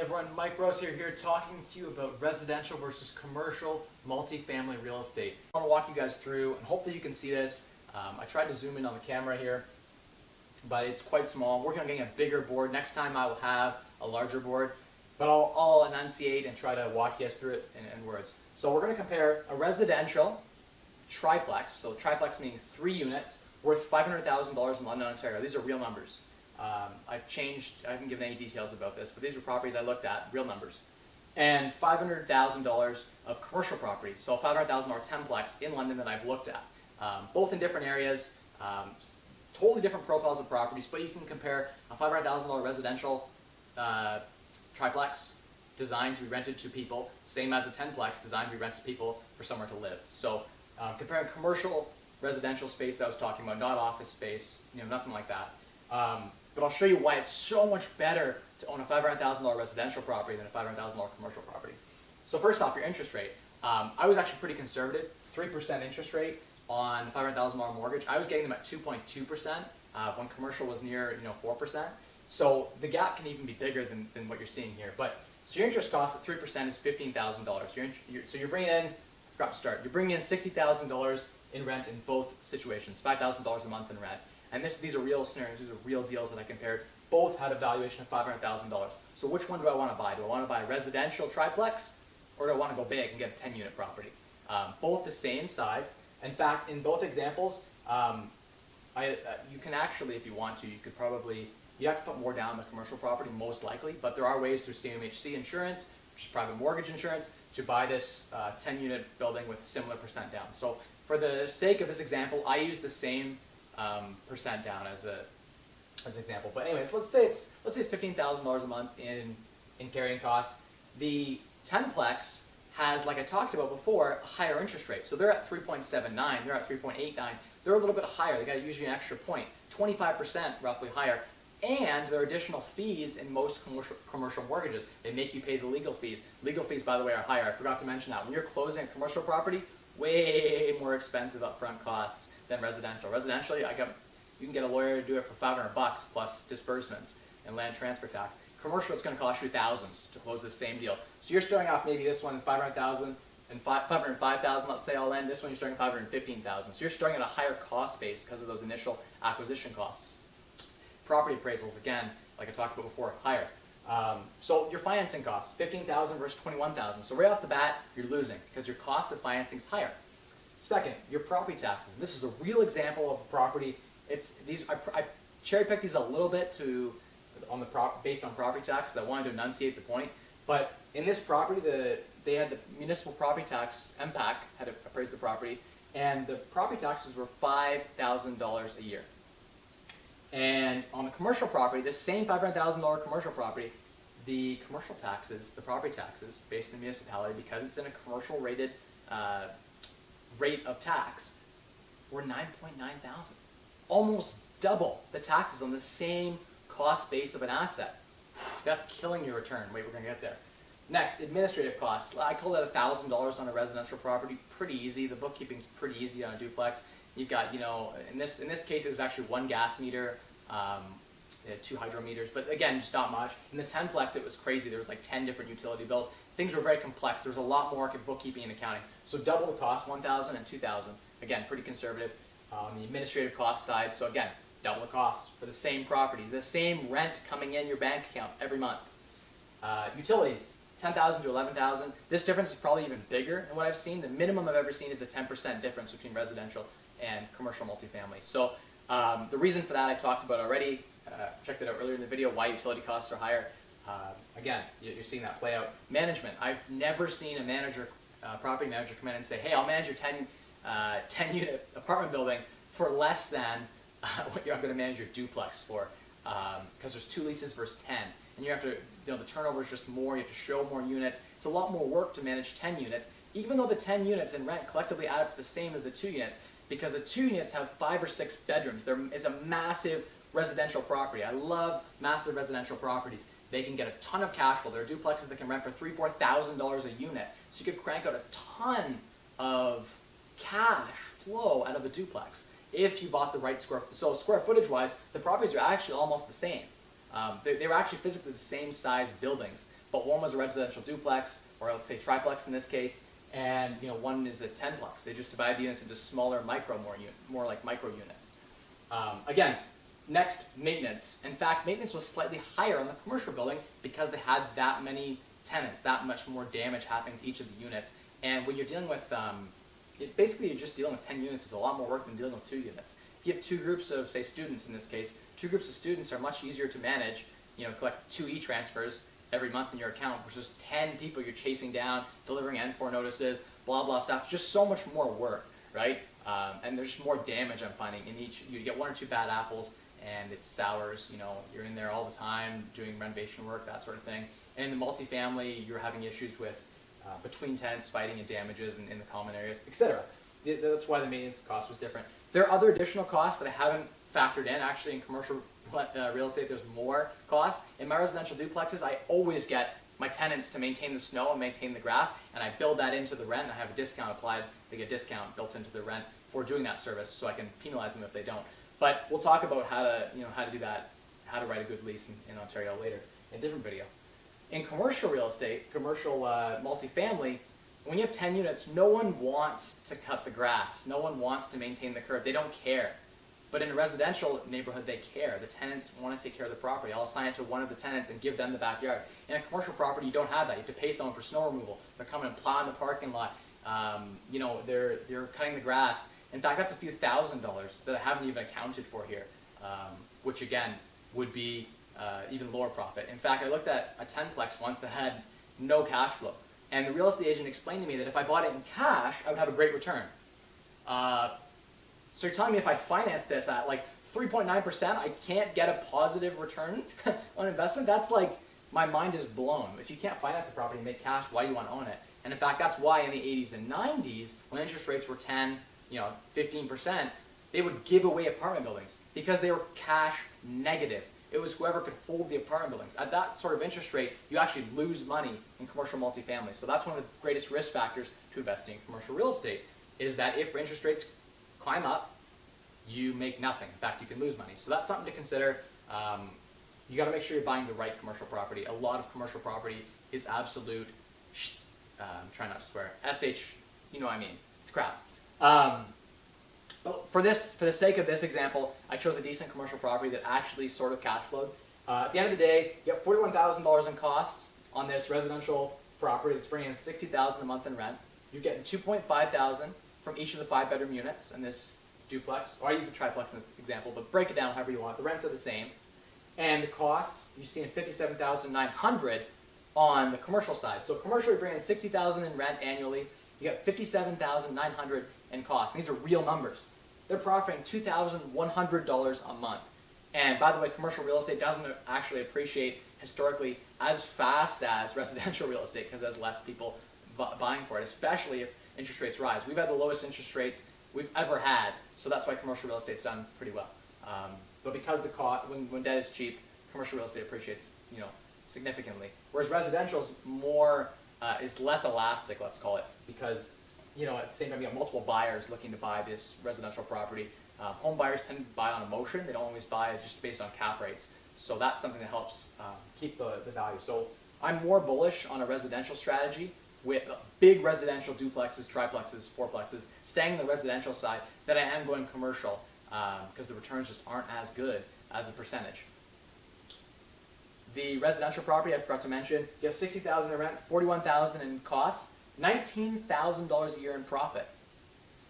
Hey everyone, Mike Rosehart here talking to you about residential versus commercial multifamily real estate. I want to walk you guys through, and hopefully you can see this. I tried to zoom in on the camera here, but it's quite small. I'm working on getting a bigger board. Next time I will have a larger board, but I'll enunciate and try to walk you guys through it in words. So we're going to compare a residential triplex, so triplex meaning 3 units, worth $500,000 in London, Ontario. These are real numbers. I haven't given any details about this, but these were properties I looked at, real numbers. And $500,000 of commercial property, so a $500,000 10-plex in London that I've looked at. Both in different areas, totally different profiles of properties, but you can compare a $500,000 residential triplex designed to be rented to people, same as a 10-plex designed to be rented to people for somewhere to live. So comparing commercial residential space that I was talking about, not office space, nothing like that. But I'll show you why it's so much better to own a $500,000 residential property than a $500,000 commercial property. So first off, your interest rate. I was actually pretty conservative, 3% interest rate on a $500,000 mortgage. I was getting them at 2.2% when commercial was near 4%. So the gap can even be bigger than what you're seeing here. But so your interest cost at 3% is $15,000. So you're bringing in, I forgot to start, you're bringing in $60,000 in rent in both situations, $5,000 a month in rent. And these are real scenarios, these are real deals that I compared. Both had a valuation of $500,000. So which one do I want to buy? Do I want to buy a residential triplex, or do I want to go big and get a 10-unit property? Both the same size. In fact, in both examples, you can actually, if you want to, you have to put more down on the commercial property, most likely, but there are ways through CMHC insurance, which is private mortgage insurance, to buy this 10-unit building with similar percent down. So for the sake of this example, I use the same percent down as an example. But anyways, let's say it's $15,000 a month in carrying costs. The 10-plex has, like I talked about before, a higher interest rate. So they're at 3.79, they're at 3.89. They're a little bit higher. They got to usually an extra point, 25% roughly higher. And there are additional fees in most commercial mortgages. They make you pay the legal fees. Legal fees, by the way, are higher. I forgot to mention that. When you're closing a commercial property, way more expensive upfront costs than residential. Residential, you can get a lawyer to do it for $500 plus disbursements and land transfer tax. Commercial, it's going to cost you thousands to close the same deal. So you're starting off maybe this one $500,000 and $505,000, let's say all in. This one you're starting at $515,000. So you're starting at a higher cost base because of those initial acquisition costs. Property appraisals, again, like I talked about before, higher. So your financing costs, $15,000 versus $21,000. So right off the bat, you're losing because your cost of financing is higher. Second, your property taxes. This is a real example of a property. I cherry-picked these a little bit based on property taxes. I wanted to enunciate the point. But in this property, they had the municipal property tax, MPAC, had appraised the property, and the property taxes were $5,000 a year. And on the commercial property, this same $500,000 commercial property, the commercial taxes, the property taxes, based in the municipality, because it's in a commercial rated rate of tax, were $9,900. Almost double the taxes on the same cost base of an asset. That's killing your return. Wait, we're going to get there. Next, administrative costs. I call that $1,000 on a residential property. Pretty easy. The bookkeeping's pretty easy on a duplex. You've got, in this case, it was actually 1 gas meter, 2 hydrometers, but again, just not much. In the 10-plex, it was crazy. There was like 10 different utility bills. Things were very complex. There was a lot more bookkeeping and accounting. So double the cost, $1,000 and $2,000. Again, pretty conservative. On the administrative cost side, so again, double the cost for the same property, the same rent coming in your bank account every month. Utilities, $10,000 to $11,000. This difference is probably even bigger than what I've seen. The minimum I've ever seen is a 10% difference between residential and commercial multifamily. So the reason for that I talked about already. Checked it out earlier in the video, why utility costs are higher. Again, you're seeing that play out. Management. I've never seen a property manager come in and say, hey, I'll manage your 10-unit apartment building for less than what I'm going to manage your duplex for, because there's 2 leases versus 10. And you have to, the turnover is just more, you have to show more units. It's a lot more work to manage 10 units, even though the 10 units in rent collectively add up to the same as the 2 units, because the 2 units have 5 or 6 bedrooms. It's a massive residential property. I love massive residential properties. They can get a ton of cash flow. There are duplexes that can rent for $3,000, $4,000 a unit. So you could crank out a ton of cash flow out of a duplex if you bought the right square footage wise, the properties are actually almost the same. They were actually physically the same size buildings, but one was a residential duplex, or let's say triplex in this case, and one is a 10plex. They just divide the units into smaller more like micro units. Again, next, maintenance. In fact, maintenance was slightly higher on the commercial building because they had that many tenants, that much more damage happening to each of the units. And when you're dealing with, basically you're just dealing with 10 units is a lot more work than dealing with 2 units. If you have 2 groups of, say, students in this case, 2 groups of students are much easier to manage, collect 2 e-transfers every month in your account versus 10 people you're chasing down, delivering N4 notices, blah, blah stuff. Just so much more work, right? And there's just more damage I'm finding in each. You get 1 or 2 bad apples and it sours, you're in there all the time doing renovation work, that sort of thing. And in the multifamily, you're having issues with between tenants fighting and damages in the common areas, etc. That's why the maintenance cost was different. There are other additional costs that I haven't factored in. Actually, in commercial real estate, there's more costs. In my residential duplexes, I always get my tenants to maintain the snow and maintain the grass, and I build that into the rent, and I have a discount applied. They get a discount built into the rent for doing that service, so I can penalize them if they don't. But we'll talk about how to do that, how to write a good lease in Ontario later in a different video. In commercial real estate, commercial multifamily, when you have 10 units, no one wants to cut the grass. No one wants to maintain the curb. They don't care. But in a residential neighborhood, they care. The tenants want to take care of the property. I'll assign it to one of the tenants and give them the backyard. In a commercial property, you don't have that. You have to pay someone for snow removal. They're coming and plowing the parking lot. They're cutting the grass. In fact, that's a few $1,000s that I haven't even accounted for here, which again would be even lower profit. In fact, I looked at a 10plex once that had no cash flow. And the real estate agent explained to me that if I bought it in cash, I would have a great return. So you're telling me if I finance this at like 3.9%, I can't get a positive return on investment? That's like, my mind is blown. If you can't finance a property and make cash, why do you want to own it? And in fact, that's why in the 80s and 90s, when interest rates were 10, 15%, they would give away apartment buildings because they were cash negative. It was whoever could hold the apartment buildings. At that sort of interest rate, you actually lose money in commercial multifamily. So that's one of the greatest risk factors to investing in commercial real estate, is that if interest rates climb up, you make nothing. In fact, you can lose money. So that's something to consider. You got to make sure you're buying the right commercial property. A lot of commercial property is absolute, try not to swear, you know what I mean. It's crap. But for the sake of this example, I chose a decent commercial property that actually sort of cash flowed. At the end of the day, you have $41,000 in costs on this residential property that's bringing in $60,000 a month in rent. You're getting $2,500 from each of the 5-bedroom units in this duplex, or I use a triplex in this example, but break it down however you want. The rents are the same. And the costs, you're seeing $57,900 on the commercial side. So commercial, you're bringing in $60,000 in rent annually. You got $57,900 in costs. And these are real numbers. They're profiting $2,100 a month. And by the way, commercial real estate doesn't actually appreciate historically as fast as residential real estate because there's less people buying for it, especially if interest rates rise. We've had the lowest interest rates we've ever had, so that's why commercial real estate's done pretty well. But because the cost, when debt is cheap, commercial real estate appreciates, significantly. Whereas residential is less elastic, let's call it, because at the same time you have multiple buyers looking to buy this residential property. Home buyers tend to buy on emotion; they don't always buy just based on cap rates. So that's something that helps keep the value. So I'm more bullish on a residential strategy with big residential duplexes, triplexes, fourplexes, staying in the residential side, that I am going commercial because the returns just aren't as good as a percentage. The residential property I forgot to mention, you have $60,000 in rent, $41,000 in costs, $19,000 a year in profit.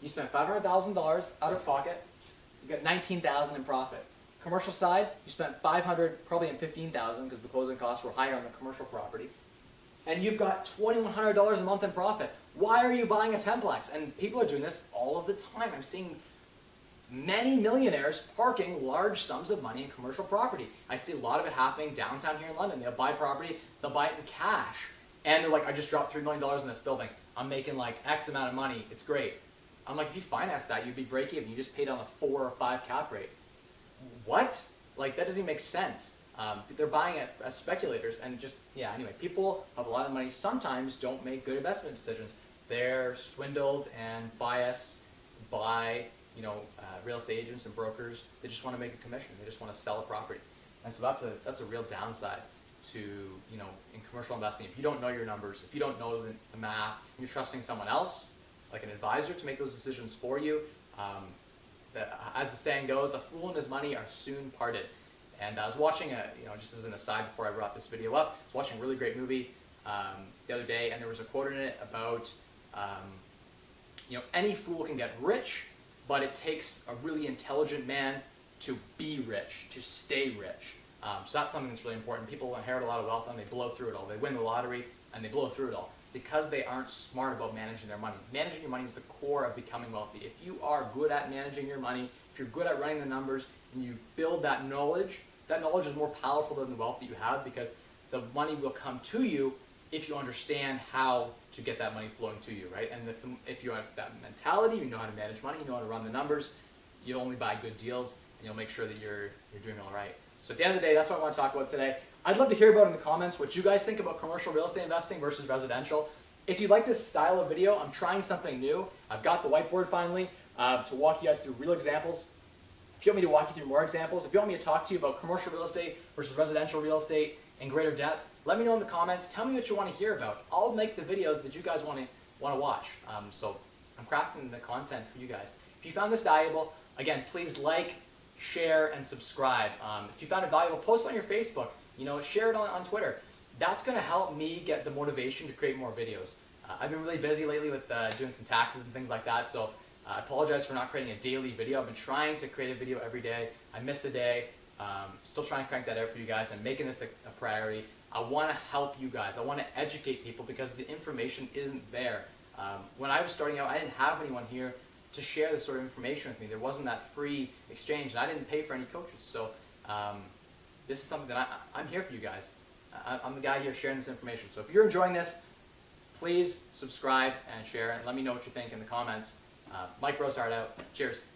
You spent $500,000 out of pocket, you got $19,000 in profit. Commercial side, you spent $500,000, probably in $15,000 because the closing costs were higher on the commercial property. And you've got $2,100 a month in profit. Why are you buying a 10plex? And people are doing this all of the time. I'm seeing many millionaires parking large sums of money in commercial property. I see a lot of it happening downtown here in London. They'll buy property, they'll buy it in cash. And they're like, I just dropped $3 million in this building. I'm making like X amount of money. It's great. I'm like, if you finance that, you'd be break even. You just paid on a 4 or 5 cap rate. What? Like, that doesn't even make sense. They're buying it as speculators, and just, anyway, people have a lot of money, sometimes don't make good investment decisions. They're swindled and biased by, real estate agents and brokers. They just want to make a commission. They just want to sell a property. And so that's a real downside. to, in commercial investing, if you don't know your numbers, if you don't know the math, and you're trusting someone else, like an advisor, to make those decisions for you, as the saying goes, a fool and his money are soon parted. And I was watching just as an aside before I brought this video up, I was watching a really great movie the other day, and there was a quote in it about, any fool can get rich, but it takes a really intelligent man to be rich, to stay rich. So that's something that's really important. People inherit a lot of wealth and they blow through it all. They win the lottery and they blow through it all because they aren't smart about managing their money. Managing your money is the core of becoming wealthy. If you are good at managing your money, if you're good at running the numbers, and you build that knowledge is more powerful than the wealth that you have, because the money will come to you if you understand how to get that money flowing to you, right? And if you have that mentality, you know how to manage money, you know how to run the numbers, you'll only buy good deals, and you'll make sure that you're doing all right. So at the end of the day, that's what I want to talk about today. I'd love to hear about in the comments what you guys think about commercial real estate investing versus residential. If you like this style of video, I'm trying something new. I've got the whiteboard finally to walk you guys through real examples. If you want me to walk you through more examples, if you want me to talk to you about commercial real estate versus residential real estate in greater depth, let me know in the comments. Tell me what you want to hear about. I'll make the videos that you guys want to watch. So I'm crafting the content for you guys. If you found this valuable, again, please like, share, and subscribe. If you found it valuable, post it on your Facebook. Share it on Twitter. That's going to help me get the motivation to create more videos. I've been really busy lately with doing some taxes and things like that, so I apologize for not creating a daily video. I've been trying to create a video every day. I missed a day. Still trying to crank that out for you guys. I'm making this a priority. I want to help you guys. I want to educate people because the information isn't there. When I was starting out, I didn't have anyone here to share this sort of information with me. There wasn't that free exchange, and I didn't pay for any coaches. So this is something that I'm here for you guys. I'm the guy here sharing this information. So if you're enjoying this, please subscribe and share, and let me know what you think in the comments. Mike Rosehart out. Cheers.